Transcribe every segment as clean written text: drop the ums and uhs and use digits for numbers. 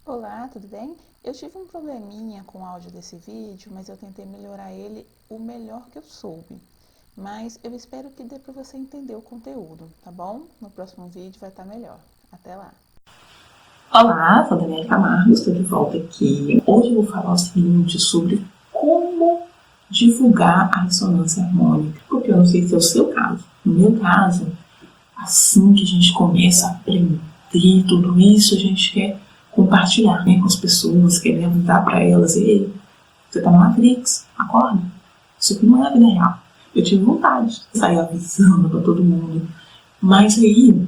Olá, tudo bem? Eu tive um probleminha com o áudio desse vídeo, mas eu tentei melhorar ele o melhor que eu soube. Mas eu espero que dê para você entender o conteúdo, tá bom? No próximo vídeo vai estar melhor. Até lá! Olá, sou a Daniela Camargo, estou de volta aqui. Hoje eu vou falar o seguinte sobre como divulgar a ressonância harmônica, porque eu não sei se é o seu caso. No meu caso, assim que a gente começa a aprender tudo isso, a gente quer compartilhar, né, com as pessoas, quer avisar para elas: ei, você está na Matrix, acorda. Isso aqui não é a vida real. Eu tive vontade de sair avisando para todo mundo, mas aí,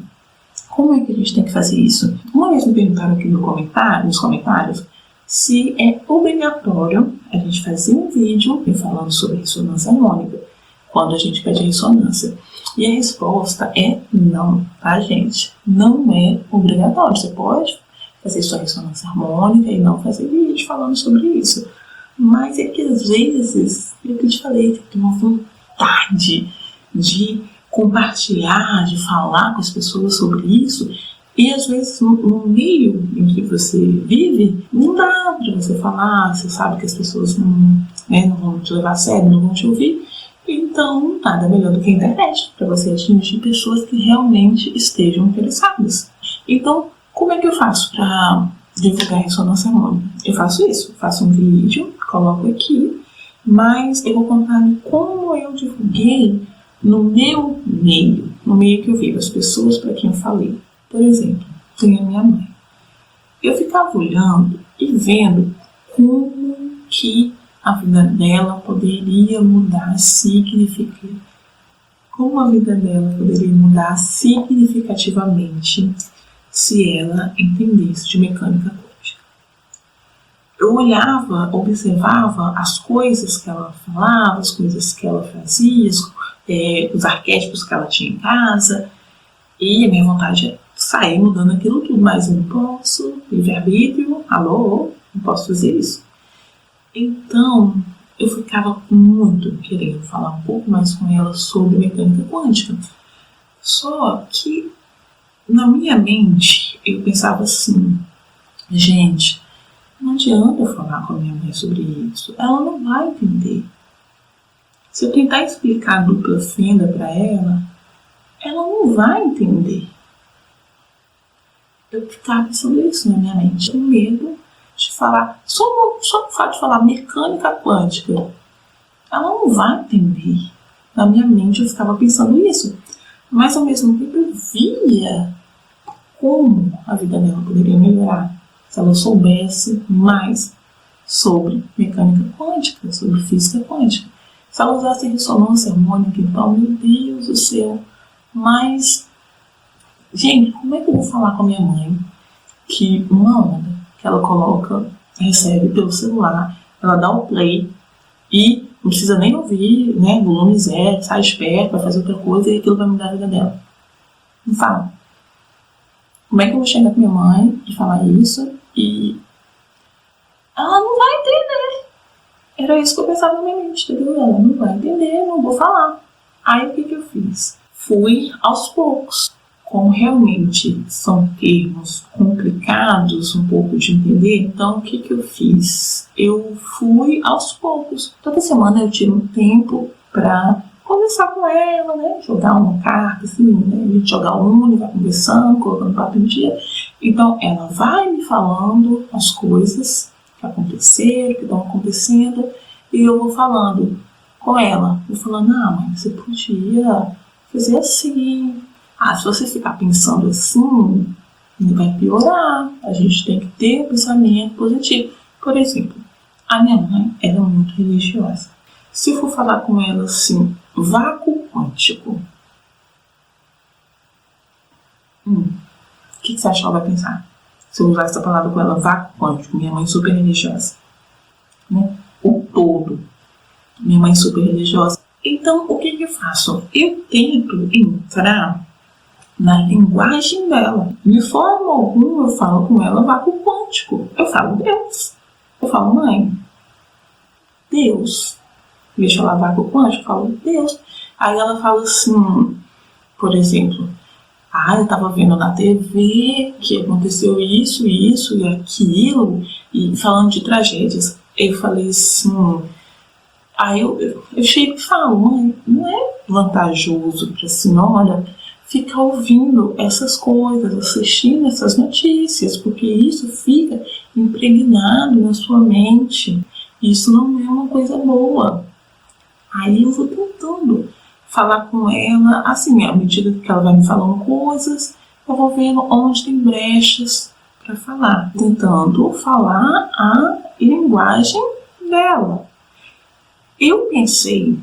como é que a gente tem que fazer isso? Uma vez me perguntaram aqui nos comentários se é obrigatório a gente fazer um vídeo falando sobre ressonância harmônica quando a gente pede ressonância. E a resposta é não, tá, gente? Não é obrigatório. Você pode fazer sua ressonância harmônica e não fazer vídeo falando sobre isso. Mas é que às vezes, eu que te falei, você tem uma vontade de compartilhar, de falar com as pessoas sobre isso, e às vezes no meio em que você vive, não dá para você falar, você sabe que as pessoas não vão te levar a sério, não vão te ouvir, então nada melhor do que a internet, para você atingir pessoas que realmente estejam interessadas. Então, como é que eu faço para divulgar a ressonância harmônica? Eu faço isso, faço um vídeo, coloco aqui, mas eu vou contar como eu divulguei no meu meio, no meio que eu vivo, as pessoas para quem eu falei. Por exemplo, tem a minha mãe. Eu ficava olhando e vendo como que a vida dela poderia mudar significativamente. Como a vida dela poderia mudar significativamente se ela entendesse de mecânica quântica. Eu olhava, observava as coisas que ela falava, as coisas que ela fazia, os arquétipos que ela tinha em casa, e a minha vontade é sair mudando aquilo tudo, mas eu não posso, livre-arbítrio, alô, não posso fazer isso. Então, eu ficava muito querendo falar um pouco mais com ela sobre mecânica quântica. Só que, na minha mente, eu pensava assim: gente, não adianta eu falar com a minha mãe sobre isso, ela não vai entender. Se eu tentar explicar a dupla fenda para ela, ela não vai entender. Eu ficava pensando isso na minha mente, com medo de falar, só o fato de falar mecânica quântica, ela não vai entender. Na minha mente eu ficava pensando isso, mas ao mesmo tempo eu via como a vida dela poderia melhorar se ela soubesse mais sobre mecânica quântica, sobre física quântica. Se ela usasse ressonância harmônica, então, meu Deus do céu. Mas, gente, como é que eu vou falar com a minha mãe que uma onda que ela coloca, recebe pelo celular, ela dá o play e não precisa nem ouvir, né, volume zero, sai esperto, vai fazer outra coisa e aquilo vai mudar a vida dela? Não fala. Como é que eu vou chegar com minha mãe e falar isso e ela não vai entender? Era isso que eu pensava na minha mente, entendeu? Ela não vai entender, não vou falar. Aí o que eu fiz? Fui aos poucos. Como realmente são termos complicados, um pouco de entender, então o que eu fiz? Eu fui aos poucos. Toda semana eu tiro um tempo para conversar com ela, né? Jogar uma carta, assim, né? A gente joga uma e vai conversando, colocando papo em dia. Então ela vai me falando as coisas que aconteceram, que estão acontecendo, e eu vou falando com ela. Vou falando: ah, mãe, você podia fazer assim. Ah, se você ficar pensando assim, vai piorar. A gente tem que ter um pensamento positivo. Por exemplo, a minha mãe era muito religiosa. Se eu for falar com ela assim, vácuo quântico, o que você acha que ela vai pensar? Se eu usar essa palavra com ela, vácuo quântico, minha mãe super religiosa, né? O todo, minha mãe super religiosa. Então, o que eu faço? Eu tento entrar na linguagem dela. De forma alguma eu falo com ela vácuo quântico. Eu falo Deus. Eu falo mãe, Deus. Deixa eu vácuo quântico, eu falo Deus. Aí ela fala assim, por exemplo, Eu estava vendo na TV que aconteceu isso e aquilo, e falando de tragédias. Eu falei assim, aí eu chego e falo, mãe, não é vantajoso para a senhora ficar ouvindo essas coisas, assistindo essas notícias, porque isso fica impregnado na sua mente. Isso não é uma coisa boa. Aí eu vou tentando falar com ela, assim, à medida que ela vai me falando coisas, eu vou vendo onde tem brechas para falar, tentando falar a linguagem dela. Eu pensei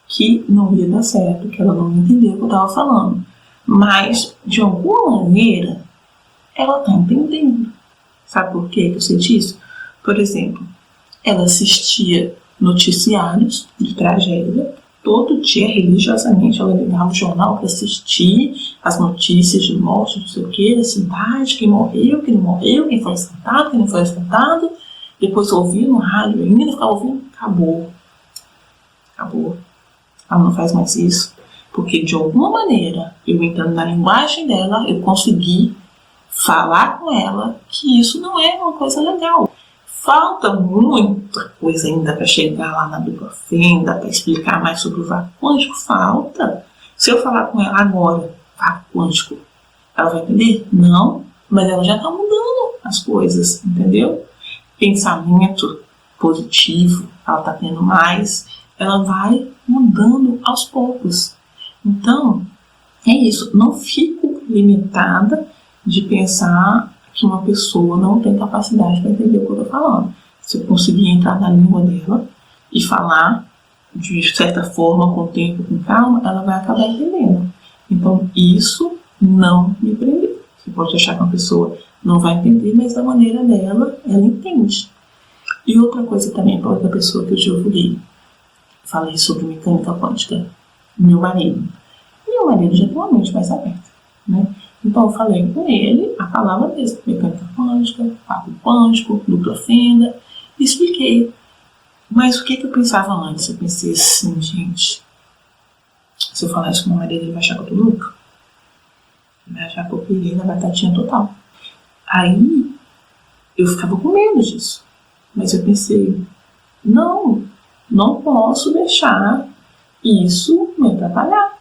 que não ia dar certo, que ela não ia entender o que eu estava falando, mas de alguma maneira ela está entendendo. Sabe por que eu sei disso? Por exemplo, ela assistia noticiários de tragédia. Todo dia, religiosamente, ela ligava o jornal para assistir as notícias de morte, não sei o que, da cidade, quem morreu, quem não morreu, quem foi assaltado, quem não foi assaltado. Depois ouvia no rádio ainda, ficava ouvindo, acabou. Ela não faz mais isso. Porque, de alguma maneira, eu entrando na linguagem dela, eu consegui falar com ela que isso não é uma coisa legal. Falta muita coisa ainda para chegar lá na dupla fenda, para explicar mais sobre o vácuo quântico. Falta. Se eu falar com ela agora, vácuo quântico, ela vai entender? Não, mas ela já está mudando as coisas, entendeu? Pensamento positivo, ela está tendo mais, ela vai mudando aos poucos. Então, é isso. Não fico limitada de pensar que uma pessoa não tem capacidade para entender o que eu estou falando. Se eu conseguir entrar na língua dela e falar de certa forma, com o tempo, com calma, ela vai acabar entendendo. Então, isso não me prendeu. Você pode achar que uma pessoa não vai entender, mas da maneira dela, ela entende. E outra coisa também para outra pessoa que eu divulguei. Falei sobre mecânica quântica. Meu marido já tem uma mente mais aberta, né? Então eu falei com ele a palavra mesmo, mecânica quântica, vácuo quântico, dupla fenda, e expliquei. Mas o que eu pensava antes? Eu pensei assim, gente, se eu falar isso com meu marido, ele vai achar que eu tô louca. Ele vai achar que eu pirei na batatinha total. Aí eu ficava com medo disso. Mas eu pensei, não posso deixar isso me atrapalhar.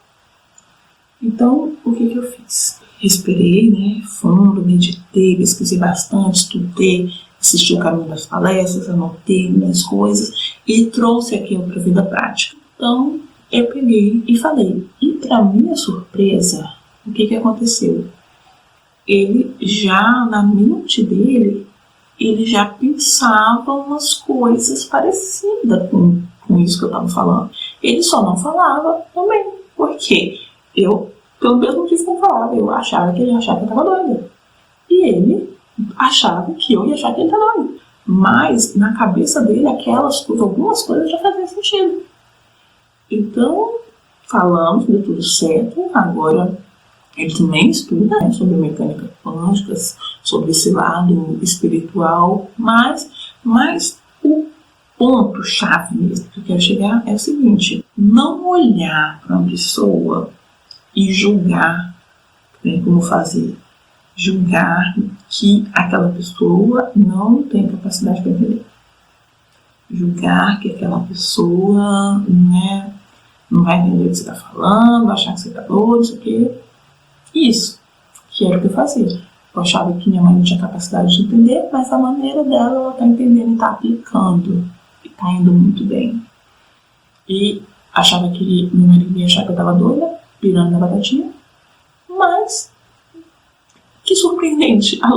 Então, o que eu fiz? Respirei, né, fundo, meditei, pesquisei bastante, estudei, assisti o caminho das palestras, anotei minhas coisas e trouxe aquilo para a vida prática. Então, eu peguei e falei. E para minha surpresa, o que aconteceu? Ele já, na mente dele, ele já pensava umas coisas parecidas com isso que eu estava falando. Ele só não falava também. Por quê? Eu, pelo mesmo motivo que eu falava, eu achava que ele achava que eu estava doida. E ele achava que eu ia achar que ele estava doido. Mas, na cabeça dele, algumas coisas já faziam sentido. Então, falamos, deu tudo certo. Agora, ele também estuda, né, sobre mecânica quântica, sobre esse lado espiritual. Mas o ponto-chave mesmo que eu quero chegar é o seguinte: não olhar para uma pessoa e julgar, tem como fazer, julgar que aquela pessoa não tem capacidade para entender. Julgar que aquela pessoa, né, não vai entender o que você está falando, achar que você está doido, não sei o quê. Isso, que era o que eu fazia. Eu achava que minha mãe não tinha capacidade de entender, mas a maneira dela, ela está entendendo e está aplicando. E está indo muito bem. E achava que meu marido ia achar que eu estava doida, pirando na batatinha. Mas, que surpreendente, a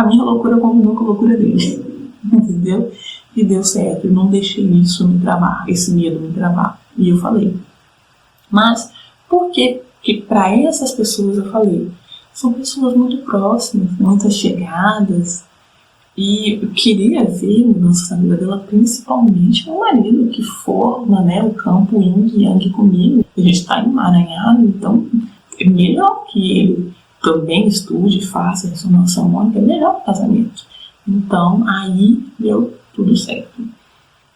minha loucura combinou com a loucura dele. Entendeu? E deu certo, eu não deixei isso me travar, esse medo me travar. E eu falei. Mas, por que para essas pessoas eu falei? São pessoas muito próximas, muito chegadas. E eu queria ver mudanças na vida dela, principalmente meu marido, que forma, né, o campo yin e yang comigo. A gente está emaranhado, então é melhor que ele também estude e faça ressonância harmônica, é melhor o casamento. Então, aí deu tudo certo.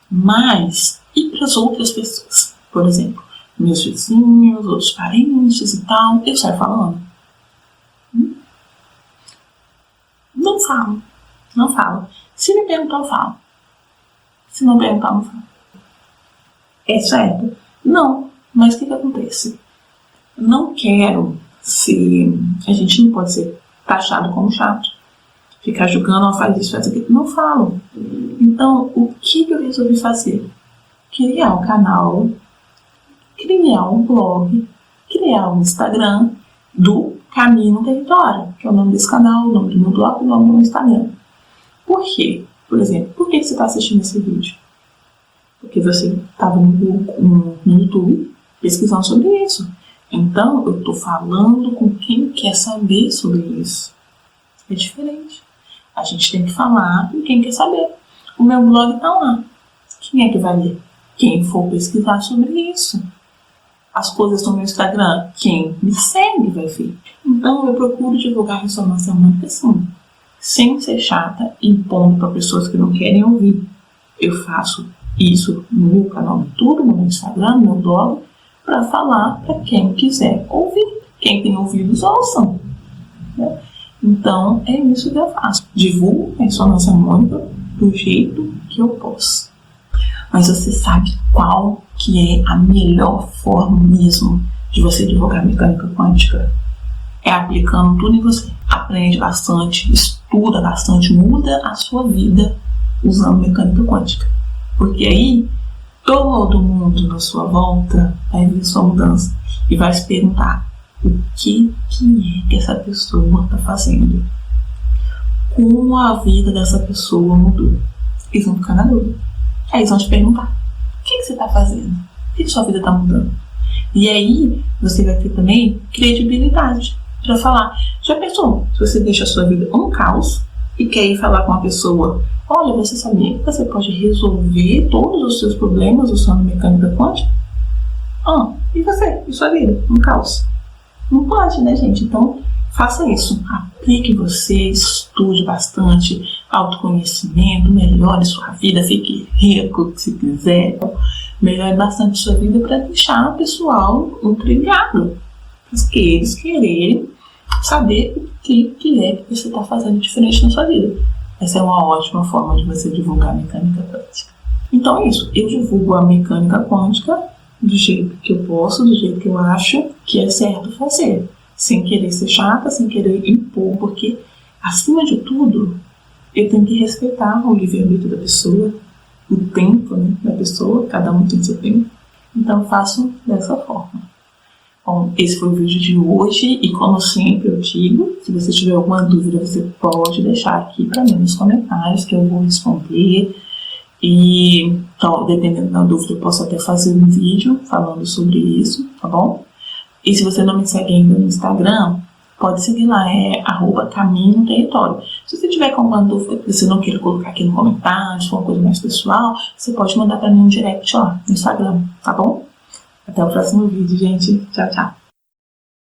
Mas, e para as outras pessoas? Por exemplo, meus vizinhos, outros parentes e tal, eu saio falando. Não falo. Não falo. Se me perguntar, eu falo. Se não perguntar, eu não falo. É certo? Não. Mas o que acontece? Não quero ser... A gente não pode ser taxado como chato. Ficar julgando, faz isso, faz aquilo. Não falo. Então, o que eu resolvi fazer? Criar um canal, criar um blog, criar um Instagram do Caminho no Território, que é o nome desse canal, o nome do meu blog, o nome do meu Instagram. Por quê? Por exemplo, por que você está assistindo esse vídeo? Porque você estava no YouTube pesquisando sobre isso. Então, eu estou falando com quem quer saber sobre isso. É diferente. A gente tem que falar com quem quer saber. O meu blog está lá. Quem é que vai ler? Quem for pesquisar sobre isso. As coisas no meu Instagram, quem me segue vai ver. Então, eu procuro divulgar a ressonância harmônica assim, sem ser chata, impondo para pessoas que não querem ouvir. Eu faço isso no meu canal no YouTube, no meu Instagram, no meu blog, para falar para quem quiser ouvir. Quem tem ouvidos, ouçam. Né? Então, é isso que eu faço. Divulgo a ressonância harmônica do jeito que eu posso. Mas você sabe qual que é a melhor forma mesmo de você divulgar a mecânica quântica? É aplicando tudo em você. Aprende bastante, estuda bastante, muda a sua vida usando mecânica quântica. Porque aí, todo mundo na sua volta vai ver sua mudança e vai se perguntar o que é que essa pessoa está fazendo. Como a vida dessa pessoa mudou. Eles vão ficar na dúvida. Aí eles vão te perguntar, o que você está fazendo? Por que sua vida está mudando? E aí, você vai ter também credibilidade para falar. Já pensou? Se você deixa a sua vida um caos e quer ir falar com uma pessoa, olha, você sabia que você pode resolver todos os seus problemas usando mecânica quântica? E você? E sua vida? Um caos? Não pode, né, gente? Então, faça isso. Aplique você, estude bastante, autoconhecimento, melhore sua vida, fique rico se quiser. Melhore bastante sua vida para deixar o pessoal intrigado. Porque eles quererem saber o que é que você está fazendo diferente na sua vida. Essa é uma ótima forma de você divulgar a mecânica quântica. Então é isso. Eu divulgo a mecânica quântica do jeito que eu posso, do jeito que eu acho que é certo fazer. Sem querer ser chata, sem querer impor, porque, acima de tudo, eu tenho que respeitar o livre-arbítrio da pessoa, o tempo, né, da pessoa, cada um tem seu tempo. Então, eu faço dessa forma. Bom, esse foi o vídeo de hoje, e como sempre eu digo, se você tiver alguma dúvida, você pode deixar aqui para mim nos comentários, que eu vou responder. E, então, dependendo da dúvida, eu posso até fazer um vídeo falando sobre isso, tá bom? E se você não me segue ainda no Instagram, pode seguir lá, é @Caminho no Território. Se você tiver alguma dúvida que você não queira colocar aqui no comentário, se for uma coisa mais pessoal, você pode mandar para mim um direct lá no Instagram, tá bom? Até o próximo vídeo, gente. Tchau, tchau.